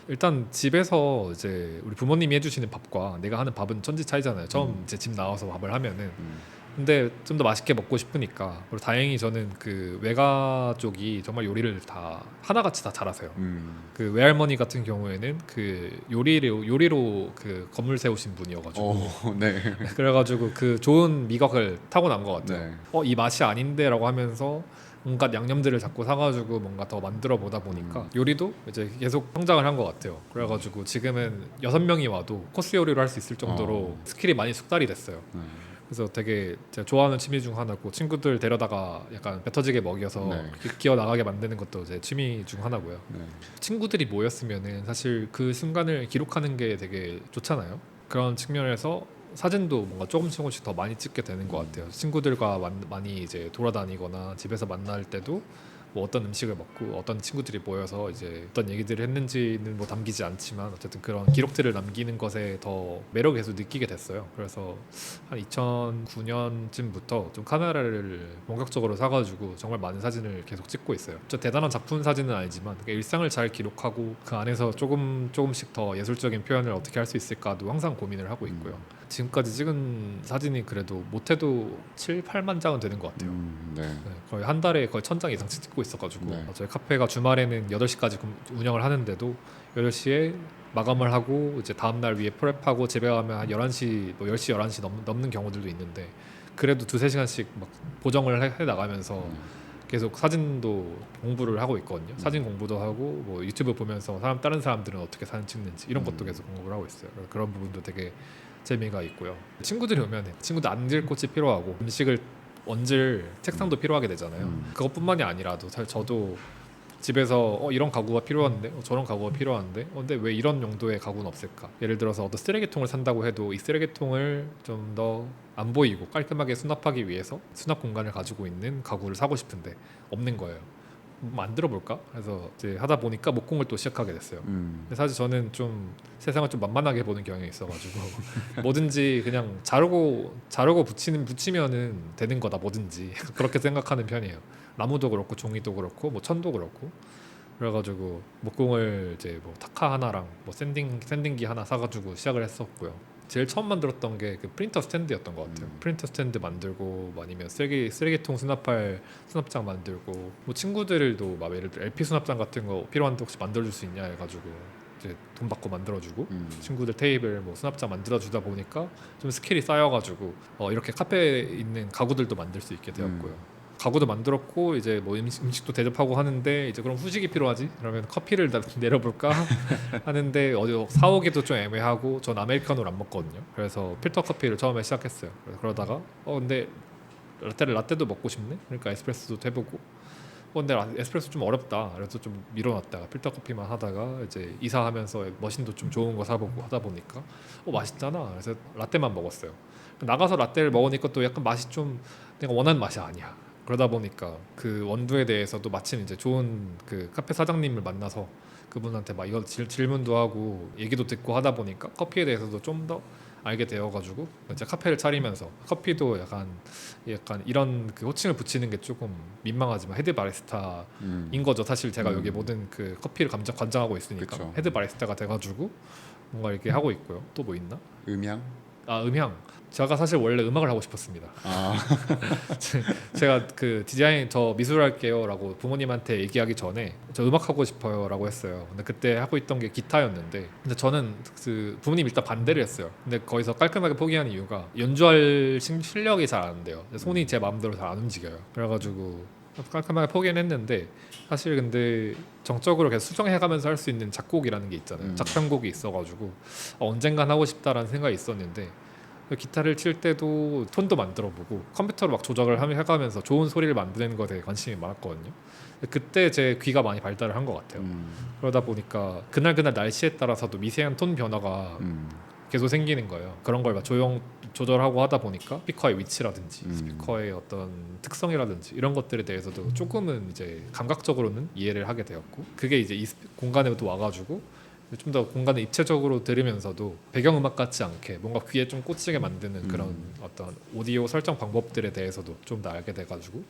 일단 집에서 이제 우리 부모님이 해주시는 밥과 내가 하는 밥은 천지 차이잖아요. 처음 이제 집 나와서 밥을 하면은 근데 좀 더 맛있게 먹고 싶으니까 그리고 다행히 저는 그 외가 쪽이 정말 요리를 다 하나같이 다 잘하세요. 그 외할머니 같은 경우에는 그 요리로 그 건물 세우신 분이어가지고 네. 그래가지고 그 좋은 미각을 타고난 것 같아요. 네. 이 맛이 아닌데라고 하면서 뭔가 양념들을 자꾸 사가지고 뭔가 더 만들어 보다 보니까 요리도 이제 계속 성장을 한 것 같아요. 그래가지고 지금은 6명이 와도 코스 요리를 할 수 있을 정도로 스킬이 많이 숙달이 됐어요. 그래서 되게 제가 좋아하는 취미 중 하나고 친구들 데려다가 약간 배 터지게 먹여서 네. 기어 나가게 만드는 것도 제 취미 중 하나고요. 네. 친구들이 모였으면은 사실 그 순간을 기록하는 게 되게 좋잖아요. 그런 측면에서 사진도 뭔가 조금씩 더 많이 찍게 되는 것 같아요. 친구들과 많이 이제 돌아다니거나 집에서 만날 때도 뭐 어떤 음식을 먹고 어떤 친구들이 모여서 이제 어떤 얘기들을 했는지는 뭐 담기지 않지만 어쨌든 그런 기록들을 남기는 것에 더 매력을 계속 느끼게 됐어요. 그래서 한 2009년쯤부터 좀 카메라를 본격적으로 사가지고 정말 많은 사진을 계속 찍고 있어요. 저 대단한 작품 사진은 아니지만 일상을 잘 기록하고 그 안에서 조금씩 더 예술적인 표현을 어떻게 할 수 있을까도 항상 고민을 하고 있고요. 지금까지 찍은 사진이 그래도 못해도 7, 8만 장은 되는 것 같아요. 네. 네, 거의 한 달에 거의 1000장 이상씩 찍고 있어가지고 네. 저희 카페가 주말에는 8시까지 운영을 하는데도 8시에 마감을 하고 이제 다음날 위에 프랩하고 집에 가면 한 11시, 뭐 10시, 11시 넘는 경우들도 있는데 그래도 2-3시간씩 막 보정을 해 나가면서 계속 사진도 공부를 하고 있거든요. 사진 공부도 하고 뭐 유튜브 보면서 다른 사람들은 어떻게 사진 찍는지 이런 것도 계속 공부를 하고 있어요. 그래서 그런 부분도 되게 재미가 있고요. 친구들이 오면 친구들 앉을 곳이 필요하고 음식을 얹을 책상도 필요하게 되잖아요. 그것뿐만이 아니라도 사실 저도 집에서 이런 가구가 필요한데 저런 가구가 필요한데 근데 왜 이런 용도의 가구는 없을까? 예를 들어서 어떤 쓰레기통을 산다고 해도 이 쓰레기통을 좀 더 안 보이고 깔끔하게 수납하기 위해서 수납 공간을 가지고 있는 가구를 사고 싶은데 없는 거예요. 만들어 볼까? 그래서 이제 하다 보니까 목공을 또 시작하게 됐어요. 근데 사실 저는 좀 세상을 좀 만만하게 보는 경향이 있어가지고 뭐든지 그냥 자르고 붙이면은 되는 거다 뭐든지 그렇게 생각하는 편이에요. 나무도 그렇고 종이도 그렇고 뭐 천도 그렇고 그래가지고 목공을 이제 뭐 타카 하나랑 뭐 샌딩기 하나 사가지고 시작을 했었고요. 제일 처음 만들었던 게 그 프린터 스탠드였던 것 같아요. 프린터 스탠드 만들고 뭐 아니면 쓰레기통 수납할 수납장 만들고 뭐 친구들도 막 예를 들어 LP 수납장 같은 거 필요한데 혹시 만들어줄 수 있냐 해가지고 이제 돈 받고 만들어주고 친구들 테이블 뭐 수납장 만들어주다 보니까 좀 스킬이 쌓여가지고 이렇게 카페에 있는 가구들도 만들 수 있게 되었고요. 가구도 만들었고 이제 뭐 음식도 대접하고 하는데 이제 그럼 후식이 필요하지? 그러면 커피를 내려볼까 하는데 어디 사오기도 좀 애매하고 전 아메리카노를 안 먹거든요. 그래서 필터 커피를 처음에 시작했어요. 그러다가 근데 라떼도 먹고 싶네. 그러니까 에스프레소도 해보고 근데 에스프레소 좀 어렵다. 그래서 좀 밀어놨다가 필터 커피만 하다가 이제 이사하면서 머신도 좀 좋은 거 사보고 하다 보니까 맛있잖아. 그래서 라떼만 먹었어요. 나가서 라떼를 먹으니까 또 약간 맛이 좀 내가 원하는 맛이 아니야. 그러다 보니까 그 원두에 대해서도 마침 이제 좋은 그 카페 사장님을 만나서 그분한테 막 이거 질문도 하고 얘기도 듣고 하다 보니까 커피에 대해서도 좀 더 알게 되어가지고 이제 카페를 차리면서 커피도 약간 이런 그 호칭을 붙이는 게 조금 민망하지만 헤드 바리스타인 거죠. 사실 제가 여기 모든 그 커피를 관장하고 있으니까 그쵸. 헤드 바리스타가 돼가지고 뭔가 이렇게 하고 있고요. 또 뭐 있나? 음향? 음향. 제가 사실 원래 음악을 하고 싶었습니다. 아. 제가 그 디자인 저 미술할게요라고 부모님한테 얘기하기 전에 저 음악 하고 싶어요라고 했어요. 근데 그때 하고 있던 게 기타였는데 근데 저는 그 부모님 일단 반대를 했어요. 근데 거기서 깔끔하게 포기한 이유가 연주할 실력이 잘 안 돼요. 손이 제 마음대로 잘 안 움직여요. 그래가지고 깔끔하게 포기는 했는데 사실 근데 정적으로 계속 수정해가면서 할 수 있는 작곡이라는 게 있잖아요. 작편곡이 있어가지고 언젠간 하고 싶다라는 생각이 있었는데 기타를 칠 때도 톤도 만들어보고 컴퓨터로 막 조작을 해가면서 좋은 소리를 만드는 것에 관심이 많았거든요. 그때 제 귀가 많이 발달을 한 것 같아요. 그러다 보니까 그날 날씨에 따라서도 미세한 톤 변화가 계속 생기는 거예요. 그런 걸 막 조절하고 하다 보니까 스피커의 위치라든지 스피커의 어떤 특성이라든지 이런 것들에 대해서도 조금은 이제 감각적으로는 이해를 하게 되었고, 그게 이제 이 공간에도 와가지고 좀 더 공간을 입체적으로 들으면서도 배경음악 같지 않게 뭔가 귀에 좀 꽂히게 만드는 그런 어떤 오디오 설정 방법들에 대해서도 좀 더 알게 돼가지고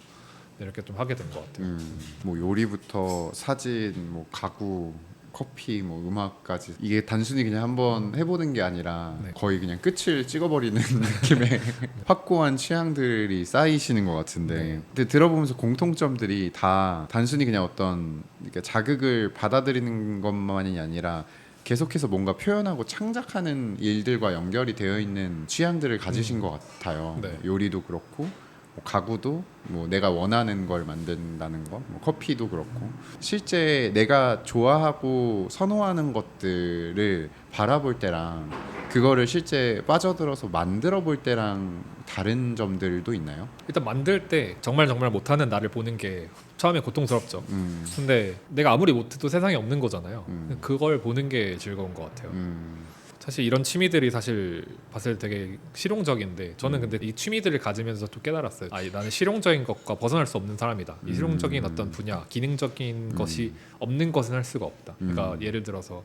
이렇게 좀 하게 된 것 같아요. 뭐 요리부터 사진, 뭐 가구, 커피, 뭐 음악까지 이게 단순히 그냥 한번 해보는 게 아니라 네. 거의 그냥 끝을 찍어버리는 느낌의 확고한 취향들이 쌓이시는 것 같은데, 네. 근데 들어보면서 공통점들이 다 단순히 그냥 어떤 그러니까 자극을 받아들이는 것만이 아니라 계속해서 뭔가 표현하고 창작하는 일들과 연결이 되어 있는 취향들을 가지신 것 같아요. 네. 요리도 그렇고 뭐 가구도 뭐 내가 원하는 걸 만든다는 거, 뭐 커피도 그렇고 실제 내가 좋아하고 선호하는 것들을 바라볼 때랑 그거를 실제 빠져들어서 만들어 볼 때랑 다른 점들도 있나요? 일단 만들 때 정말 못하는 나를 보는 게 처음에 고통스럽죠. 근데 내가 아무리 못해도 세상에 없는 거잖아요. 그걸 보는 게 즐거운 것 같아요. 사실 이런 취미들이 사실 봤을 때 되게 실용적인데, 저는 근데 이 취미들을 가지면서 또 깨달았어요. 나는 실용적인 것과 벗어날 수 없는 사람이다. 이 실용적인 어떤 분야, 기능적인 것이 없는 것은 할 수가 없다. 그러니까 예를 들어서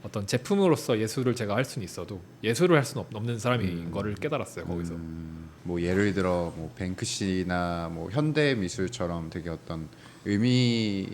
어떤 제품으로서 예술을 제가 할 수는 있어도 예술을 할 수는 없는 사람인 거를 깨달았어요. 거기서. 뭐 예를 들어 뭐 뱅크시나 뭐 현대 미술처럼 되게 어떤 의미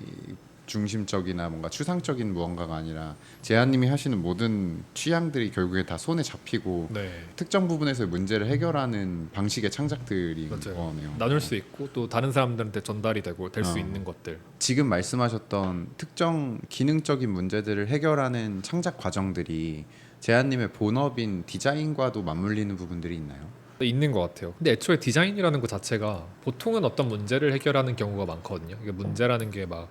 중심적이나 뭔가 추상적인 무언가가 아니라 재한님이 하시는 모든 취향들이 결국에 다 손에 잡히고 네. 특정 부분에서 문제를 해결하는 방식의 창작들인 맞아요. 거네요. 나눌 수 있고 또 다른 사람들한테 전달이 되고 될 수 있는 것들. 지금 말씀하셨던 특정 기능적인 문제들을 해결하는 창작 과정들이 재한님의 본업인 디자인과도 맞물리는 부분들이 있나요? 있는 것 같아요. 근데 애초에 디자인이라는 것 자체가 보통은 어떤 문제를 해결하는 경우가 많거든요. 이게 문제라는 게 막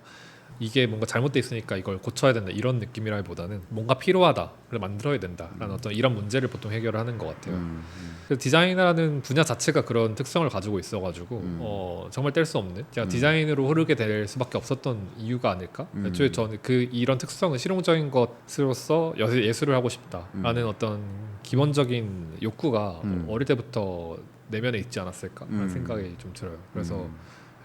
이게 뭔가 잘못돼 있으니까 이걸 고쳐야 된다 이런 느낌이라기보다는 뭔가 필요하다, 그래서 만들어야 된다라는 어떤 이런 문제를 보통 해결을 하는 것 같아요. 그래서 디자인이라는 분야 자체가 그런 특성을 가지고 있어가지고 정말 뗄 수 없는, 제가 디자인으로 흐르게 될 수밖에 없었던 이유가 아닐까. 애초에 저는 이런 특성은 실용적인 것으로서 예술을 하고 싶다라는 어떤 기본적인 욕구가 어릴 때부터 내면에 있지 않았을까라는 생각이 좀 들어요. 그래서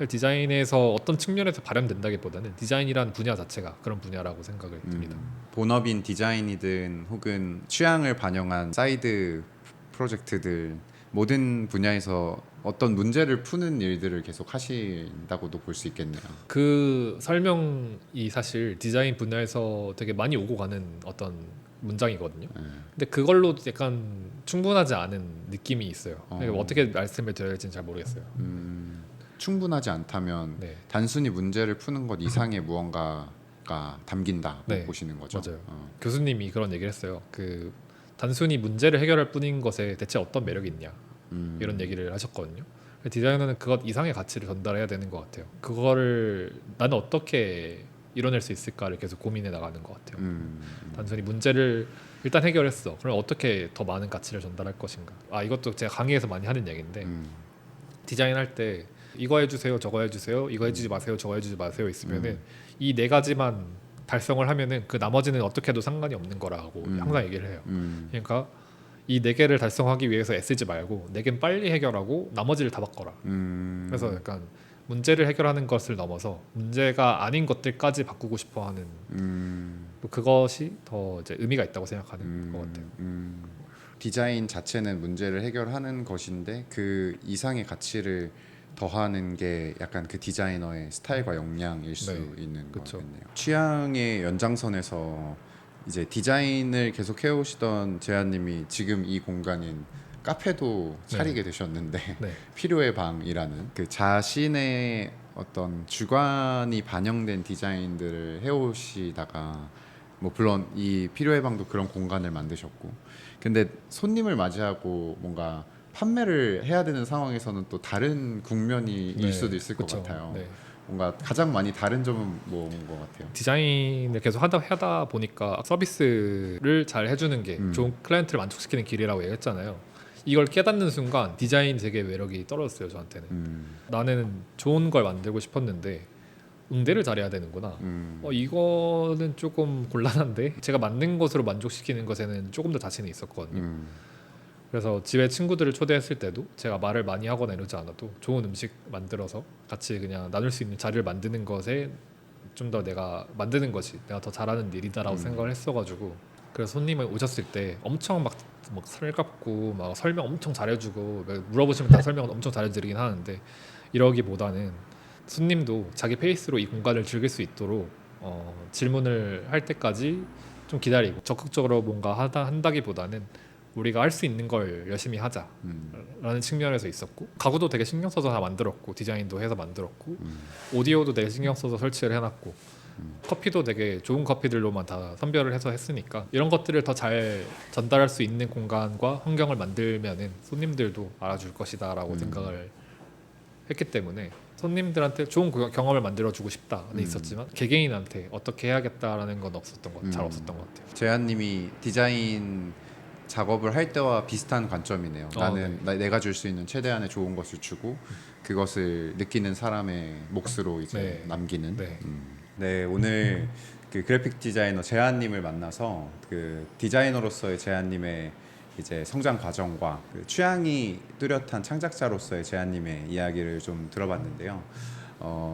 디자인에서 어떤 측면에서 발현된다기보다는 디자인이라는 분야 자체가 그런 분야라고 생각을 듭니다. 본업인 디자인이든 혹은 취향을 반영한 사이드 프로젝트들 모든 분야에서 어떤 문제를 푸는 일들을 계속 하신다고도 볼 수 있겠네요. 그 설명이 사실 디자인 분야에서 되게 많이 오고 가는 어떤 문장이거든요. 근데 그걸로 약간 충분하지 않은 느낌이 있어요. 그러니까 어떻게 말씀을 드려야 할지는 잘 모르겠어요. 충분하지 않다면 네. 단순히 문제를 푸는 것 이상의 무언가가 담긴다고 네, 보시는 거죠. 맞아요. 교수님이 그런 얘기를 했어요. 그 단순히 문제를 해결할 뿐인 것에 대체 어떤 매력이 있냐, 이런 얘기를 하셨거든요. 디자이너는 그것 이상의 가치를 전달해야 되는 것 같아요. 그거를 나는 어떻게 이뤄낼 수 있을까를 계속 고민해 나가는 것 같아요. 단순히 문제를 일단 해결했어. 그럼 어떻게 더 많은 가치를 전달할 것인가. 이것도 제가 강의에서 많이 하는 얘기인데, 디자인할 때 이거 해주세요, 저거 해주세요, 이거 해주지 마세요, 저거 해주지 마세요 있으면은 이 네 가지만 달성을 하면은 그 나머지는 어떻게 해도 상관이 없는 거라고 항상 얘기를 해요. 그러니까 이 네 개를 달성하기 위해서 애쓰지 말고 네 개는 빨리 해결하고 나머지를 다 바꿔라. 그래서 약간 문제를 해결하는 것을 넘어서 문제가 아닌 것들까지 바꾸고 싶어하는 그것이 더 이제 의미가 있다고 생각하는 것 같아요. 디자인 자체는 문제를 해결하는 것인데 그 이상의 가치를 더하는 게 약간 그 디자이너의 스타일과 역량일 수 있는 그쵸. 거겠네요. 취향의 연장선에서 이제 디자인을 계속 해오시던 재한님이 지금 이 공간인 카페도 차리게 되셨는데 필요의 방이라는 그 자신의 어떤 주관이 반영된 디자인들을 해오시다가 뭐 물론 이 필요의 방도 그런 공간을 만드셨고, 근데 손님을 맞이하고 뭔가 판매를 해야 되는 상황에서는 또 다른 국면이 일 수도 있을 것 같아요. 뭔가 가장 많이 다른 점은 뭐인 것 같아요? 디자인을 계속 하다 보니까 서비스를 잘 해주는 게 좋은 클라이언트를 만족시키는 길이라고 얘기했잖아요. 이걸 깨닫는 순간 디자인 되게 매력이 떨어졌어요, 저한테는. 나는 좋은 걸 만들고 싶었는데 응대를 잘해야 되는구나. 이거는 조금 곤란한데 제가 만든 것으로 만족시키는 것에는 조금 더 자신이 있었거든요. 그래서 집에 친구들을 초대했을 때도 제가 말을 많이 하거나 이러지 않아도 좋은 음식 만들어서 같이 그냥 나눌 수 있는 자리를 만드는 것에 좀 더 내가 만드는 것이 내가 더 잘하는 일이다라고 생각을 했어가지고, 그래서 손님이 오셨을 때 엄청 막 살갑고 막 설명 엄청 잘해주고 물어보시면 다 설명을 엄청 잘해드리긴 하는데, 이러기보다는 손님도 자기 페이스로 이 공간을 즐길 수 있도록 질문을 할 때까지 좀 기다리고 적극적으로 뭔가 한다기보다는 우리가 할 수 있는 걸 열심히 하자라는 측면에서 있었고, 가구도 되게 신경 써서 다 만들었고 디자인도 해서 만들었고 오디오도 되게 신경 써서 설치를 해놨고 커피도 되게 좋은 커피들로만 다 선별을 해서 했으니까 이런 것들을 더 잘 전달할 수 있는 공간과 환경을 만들면은 손님들도 알아줄 것이다라고 생각을 했기 때문에 손님들한테 좋은 경험을 만들어주고 싶다는 있었지만 개개인한테 어떻게 해야겠다라는 건 잘 없었던 것 같아요. 재한님이 디자인 작업을 할 때와 비슷한 관점이네요. 나는 내가 줄 수 있는 최대한의 좋은 것을 주고 그것을 느끼는 사람의 몫으로 이제 남기는. 네, 오늘 그 그래픽 디자이너 재한님을 만나서 그 디자이너로서의 재한님의 이제 성장 과정과 그 취향이 뚜렷한 창작자로서의 재한님의 이야기를 좀 들어봤는데요.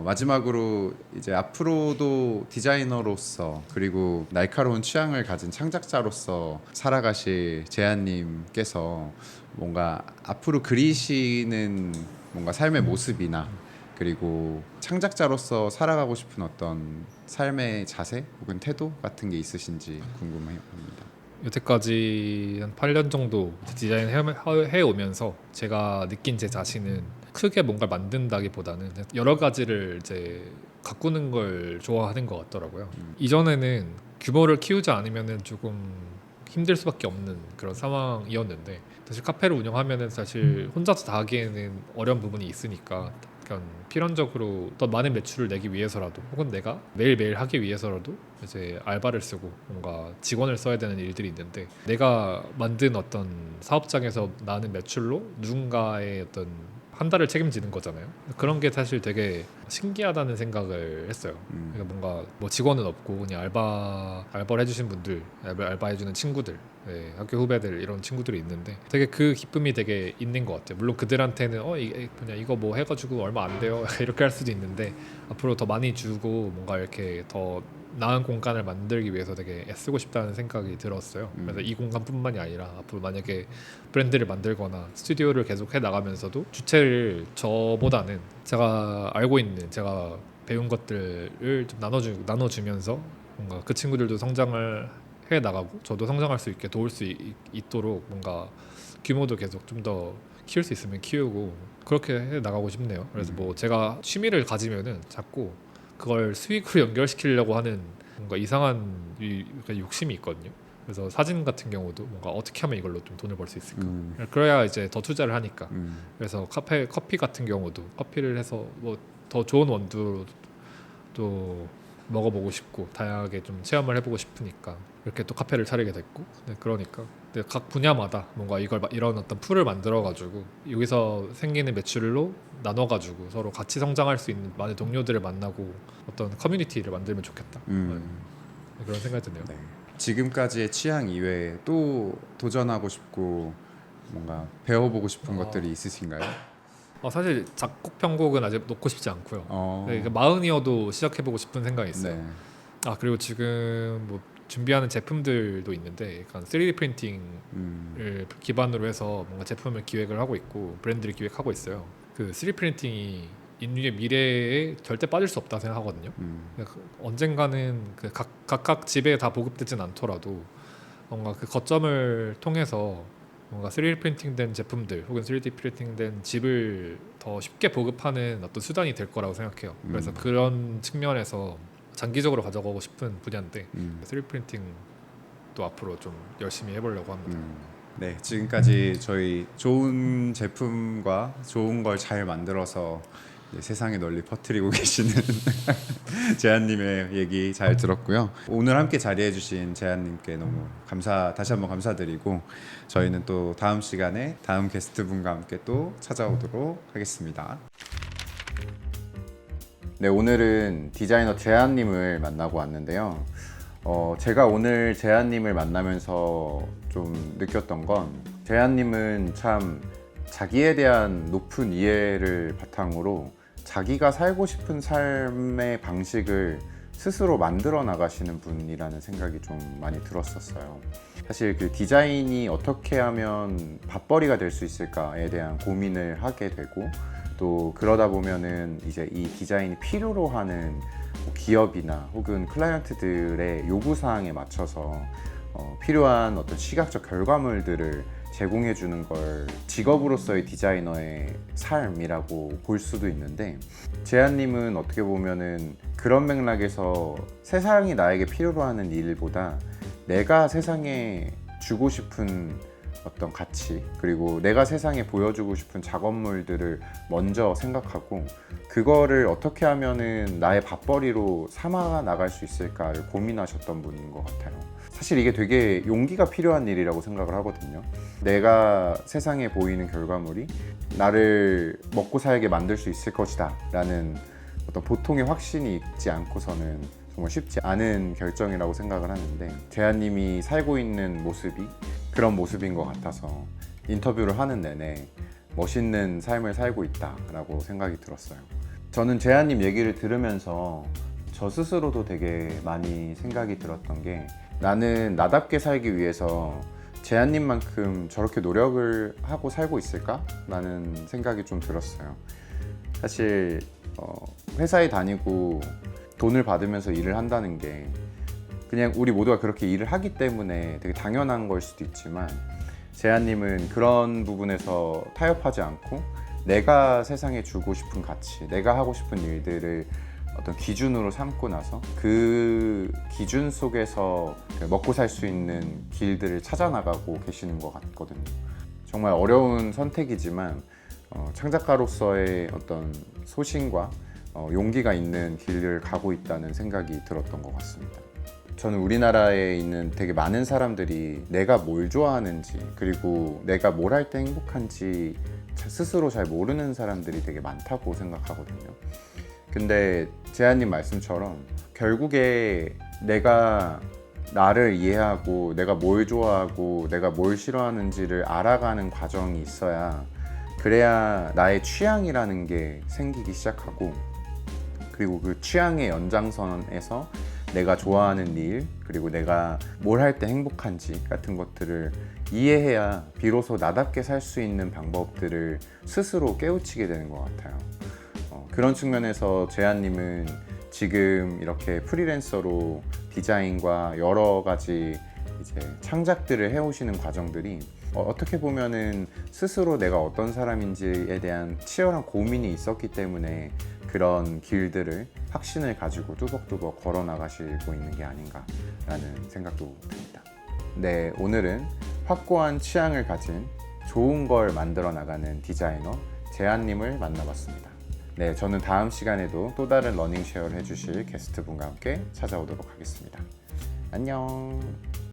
마지막으로 이제 앞으로도 디자이너로서 그리고 날카로운 취향을 가진 창작자로서 살아가실 재한님께서 뭔가 앞으로 그리시는 뭔가 삶의 모습이나 그리고 창작자로서 살아가고 싶은 어떤 삶의 자세 혹은 태도 같은 게 있으신지 궁금합니다. 여태까지 한 8년 정도 디자인 해오면서 제가 느낀 제 자신은 크게 뭔가를 만든다기보다는 여러 가지를 이제 가꾸는 걸 좋아하는 것 같더라고요. 이전에는 규모를 키우지 않으면은 조금 힘들 수밖에 없는 그런 상황이었는데, 사실 카페를 운영하면은 사실 혼자서 다 하기에는 어려운 부분이 있으니까 약간 필연적으로 더 많은 매출을 내기 위해서라도 혹은 내가 매일매일 하기 위해서라도 이제 알바를 쓰고 뭔가 직원을 써야 되는 일들이 있는데, 내가 만든 어떤 사업장에서 나는 매출로 누군가의 어떤 한 달을 책임지는 거잖아요. 그런 게 사실 되게 신기하다는 생각을 했어요. 그러니까 뭔가 뭐 직원은 없고 그냥 알바를 해주신 분들, 알바해주는 친구들, 네, 학교 후배들 이런 친구들이 있는데 되게 그 기쁨이 되게 있는 것 같아요. 물론 그들한테는 그냥 이거 뭐 해가지고 얼마 안 돼요 이렇게 할 수도 있는데, 앞으로 더 많이 주고 뭔가 이렇게 더 나은 공간을 만들기 위해서 되게 애쓰고 싶다는 생각이 들었어요. 그래서 이 공간뿐만이 아니라 앞으로 만약에 브랜드를 만들거나 스튜디오를 계속 해 나가면서도 주체를 저보다는 제가 알고 있는 제가 배운 것들을 좀 나눠주면서 뭔가 그 친구들도 성장을 해 나가고 저도 성장할 수 있게 도울 수 있도록 뭔가 규모도 계속 좀 더 키울 수 있으면 키우고 그렇게 해 나가고 싶네요. 그래서 뭐 제가 취미를 가지면은 자꾸 그걸 수익으로 연결시키려고 하는 뭔가 이상한 욕심이 있거든요. 그래서 사진 같은 경우도 뭔가 어떻게 하면 이걸로 좀 돈을 벌 수 있을까? 그래야 이제 더 투자를 하니까. 그래서 커피 같은 경우도 커피를 해서 뭐 더 좋은 원두도 먹어보고 싶고 다양하게 좀 체험을 해보고 싶으니까 이렇게 또 카페를 차리게 됐고, 네, 그러니까 각 분야마다 뭔가 이런 어떤 풀을 만들어가지고 여기서 생기는 매출로 나눠가지고 서로 같이 성장할 수 있는 많은 동료들을 만나고 어떤 커뮤니티를 만들면 좋겠다. 네, 그런 생각이 드네요. 네. 지금까지의 취향 이외에 또 도전하고 싶고 뭔가 배워보고 싶은 것들이 있으신가요? 사실 작곡 편곡은 아직 놓고 싶지 않고요. 네, 마흔이어도 시작해보고 싶은 생각이 있어요. 네. 그리고 지금 뭐 준비하는 제품들도 있는데 약간 3D 프린팅을 기반으로 해서 뭔가 제품을 기획을 하고 있고 브랜드를 기획하고 있어요. 그 3D 프린팅이 인류의 미래에 절대 빠질 수 없다 생각하거든요. 언젠가는 그 각각 집에 다 보급되진 않더라도 뭔가 그 거점을 통해서 뭔가 3D 프린팅된 제품들 혹은 3D 프린팅된 집을 더 쉽게 보급하는 어떤 수단이 될 거라고 생각해요. 그래서 그런 측면에서 장기적으로 가져가고 싶은 분야인데 3D 프린팅도 앞으로 좀 열심히 해보려고 합니다. 네, 지금까지 저희 좋은 제품과 좋은 걸 잘 만들어서 세상에 널리 퍼뜨리고 계시는 재한님의 얘기 잘 들었고요. 오늘 함께 자리해주신 재한님께 너무 다시 한번 감사드리고 저희는 또 다음 시간에 다음 게스트분과 함께 또 찾아오도록 하겠습니다. 네, 오늘은 디자이너 재한님을 만나고 왔는데요. 제가 오늘 재한님을 만나면서 좀 느꼈던 건 재한님은 참 자기에 대한 높은 이해를 바탕으로 자기가 살고 싶은 삶의 방식을 스스로 만들어 나가시는 분이라는 생각이 좀 많이 들었었어요. 사실 그 디자인이 어떻게 하면 밥벌이가 될 수 있을까에 대한 고민을 하게 되고, 또 그러다 보면은 이제 이 디자인이 필요로 하는 뭐 기업이나 혹은 클라이언트들의 요구사항에 맞춰서 필요한 어떤 시각적 결과물들을 제공해 주는 걸 직업으로서의 디자이너의 삶이라고 볼 수도 있는데, 재한님은 어떻게 보면은 그런 맥락에서 세상이 나에게 필요로 하는 일보다 내가 세상에 주고 싶은 어떤 가치, 그리고 내가 세상에 보여주고 싶은 작업물들을 먼저 생각하고 그거를 어떻게 하면은 나의 밥벌이로 삼아 나갈 수 있을까를 고민하셨던 분인 것 같아요. 사실 이게 되게 용기가 필요한 일이라고 생각을 하거든요. 내가 세상에 보이는 결과물이 나를 먹고 살게 만들 수 있을 것이다 라는 어떤 보통의 확신이 있지 않고서는 정말 쉽지 않은 결정이라고 생각을 하는데, 재한님이 살고 있는 모습이 그런 모습인 것 같아서 인터뷰를 하는 내내 멋있는 삶을 살고 있다라고 생각이 들었어요. 저는 재한님 얘기를 들으면서 저 스스로도 되게 많이 생각이 들었던 게, 나는 나답게 살기 위해서 재한님만큼 저렇게 노력을 하고 살고 있을까? 라는 생각이 좀 들었어요. 사실 회사에 다니고 돈을 받으면서 일을 한다는 게 그냥 우리 모두가 그렇게 일을 하기 때문에 되게 당연한 걸 수도 있지만, 재한님은 그런 부분에서 타협하지 않고 내가 세상에 주고 싶은 가치, 내가 하고 싶은 일들을 어떤 기준으로 삼고 나서 그 기준 속에서 먹고 살 수 있는 길들을 찾아나가고 계시는 것 같거든요. 정말 어려운 선택이지만 창작가로서의 어떤 소신과 용기가 있는 길을 가고 있다는 생각이 들었던 것 같습니다. 저는 우리나라에 있는 되게 많은 사람들이 내가 뭘 좋아하는지, 그리고 내가 뭘 할 때 행복한지 스스로 잘 모르는 사람들이 되게 많다고 생각하거든요. 근데 재한님 말씀처럼 결국에 내가 나를 이해하고 내가 뭘 좋아하고 내가 뭘 싫어하는지를 알아가는 과정이 있어야, 그래야 나의 취향이라는 게 생기기 시작하고, 그리고 그 취향의 연장선에서 내가 좋아하는 일, 그리고 내가 뭘 할 때 행복한지 같은 것들을 이해해야 비로소 나답게 살 수 있는 방법들을 스스로 깨우치게 되는 것 같아요. 그런 측면에서 재한님은 지금 이렇게 프리랜서로 디자인과 여러 가지 이제 창작들을 해오시는 과정들이 어떻게 보면은 스스로 내가 어떤 사람인지에 대한 치열한 고민이 있었기 때문에 그런 길들을, 확신을 가지고 뚜벅뚜벅 걸어 나가시고 있는 게 아닌가라는 생각도 듭니다. 네, 오늘은 확고한 취향을 가진 좋은 걸 만들어 나가는 디자이너 재한님을 만나봤습니다. 네, 저는 다음 시간에도 또 다른 러닝 쉐어를 해주실 게스트분과 함께 찾아오도록 하겠습니다. 안녕.